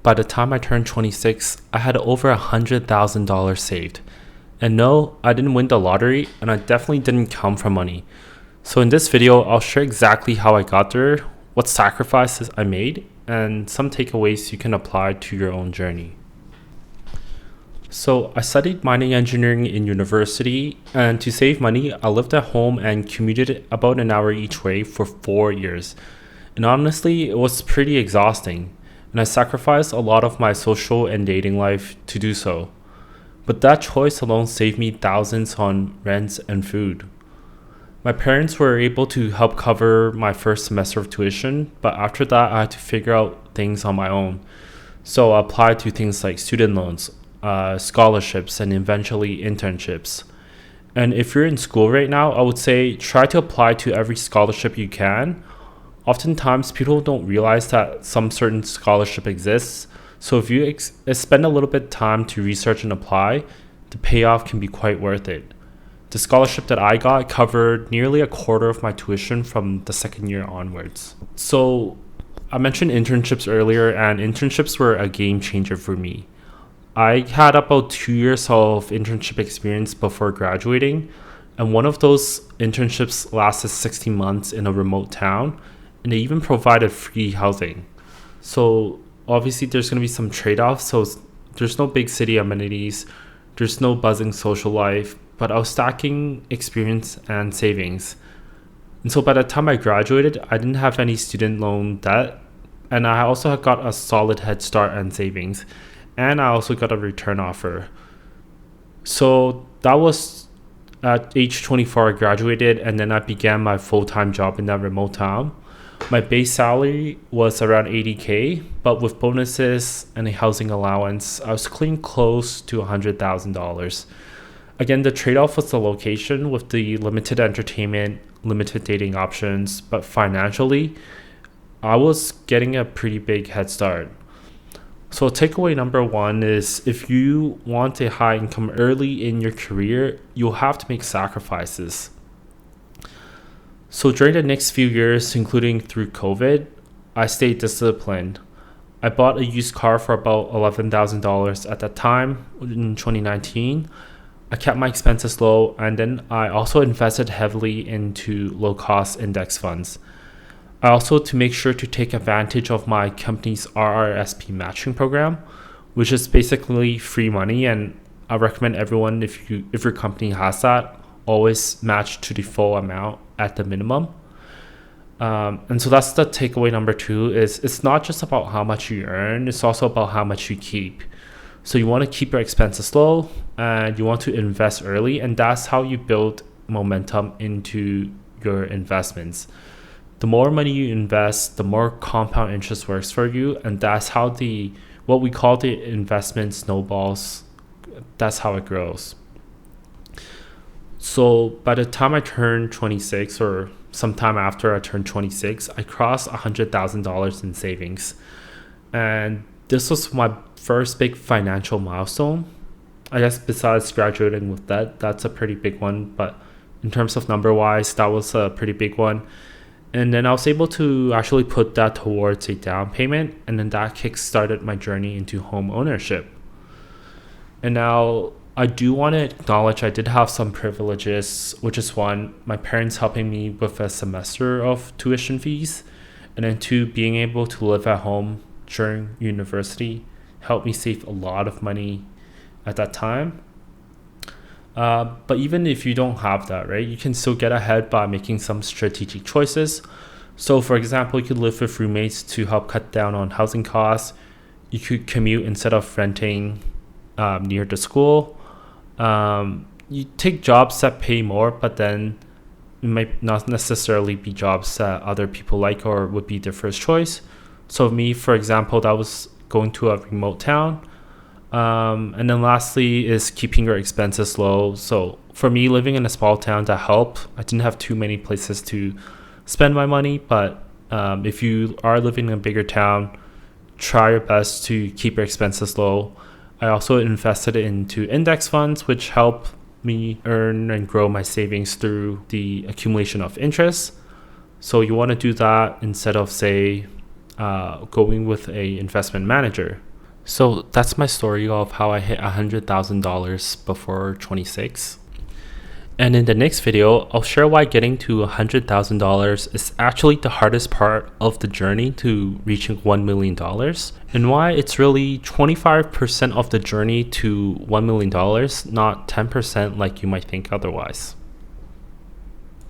by the time I turned 26, I had over $100,000 saved. And no, I didn't win the lottery, and I definitely didn't come from money. So in this video, I'll share exactly how I got there, what sacrifices I made, and some takeaways you can apply to your own journey. So I studied mining engineering in university, and to save money, I lived at home and commuted about an hour each way for 4 years. And honestly, it was pretty exhausting, and I sacrificed a lot of my social and dating life to do so. But that choice alone saved me thousands on rent and food. My parents were able to help cover my first semester of tuition, but after that, I had to figure out things on my own. So I applied to things like student loans, scholarships, and eventually internships. And if you're in school right now, I would say try to apply to every scholarship you can. Oftentimes, people don't realize that some certain scholarship exists. So if you spend a little bit of time to research and apply, the payoff can be quite worth it. The scholarship that I got covered nearly a quarter of my tuition from the second year onwards. So I mentioned internships earlier, and internships were a game changer for me. I had about 2 years of internship experience before graduating, and one of those internships lasted 16 months in a remote town, and they even provided free housing. So obviously there's going to be some trade-offs. So there's no big city amenities, there's no buzzing social life, but I was stacking experience and savings. And so by the time I graduated, I didn't have any student loan debt, and I also had got a solid head start and savings. And I also got a return offer. So that was at age 24, I graduated, and then I began my full-time job in that remote town. My base salary was around $80K, but with bonuses and a housing allowance, I was clean close to $100,000. Again, the trade-off was the location with the limited entertainment, limited dating options, but financially, I was getting a pretty big head start. So takeaway number one is if you want a high income early in your career, you'll have to make sacrifices. So during the next few years, including through COVID, I stayed disciplined. I bought a used car for about $11,000 at that time in 2019. I kept my expenses low, and then I also invested heavily into low-cost index funds. I also, to make sure to take advantage of my company's RRSP matching program, which is basically free money, and I recommend everyone, if your company has that, always match to the full amount at the minimum. And so that's the takeaway number two, is it's not just about how much you earn, it's also about how much you keep. So you want to keep your expenses low, and you want to invest early, and that's how you build momentum into your investments. The more money you invest, the more compound interest works for you, and that's how what we call the investment snowballs, that's how it grows. So by the time I turned 26, or sometime after I turned 26, I crossed $100,000 in savings. And this was my first big financial milestone. I guess besides graduating with that, that's a pretty big one. But in terms of number-wise, that was a pretty big one. And then I was able to actually put that towards a down payment, and then that kick-started my journey into home ownership. And now I do want to acknowledge I did have some privileges, which is one, my parents helping me with a semester of tuition fees, and then two, being able to live at home during university helped me save a lot of money at that time. But even if you don't have that, right, you can still get ahead by making some strategic choices. So for example, you could live with roommates to help cut down on housing costs. You could commute instead of renting near the school. You take jobs that pay more, but then it might not necessarily be jobs that other people like or would be their first choice. So me, for example, that was going to a remote town. And then lastly is keeping your expenses low. So for me, living in a small town, that helped. I didn't have too many places to spend my money, but if you are living in a bigger town, try your best to keep your expenses low. I also invested into index funds, which help me earn and grow my savings through the accumulation of interest. So you want to do that instead of, say, going with a investment manager. So that's my story of how I hit $100,000 before 26. And in the next video, I'll share why getting to $100,000 is actually the hardest part of the journey to reaching $1 million, and why it's really 25% of the journey to $1 million, not 10% like you might think otherwise.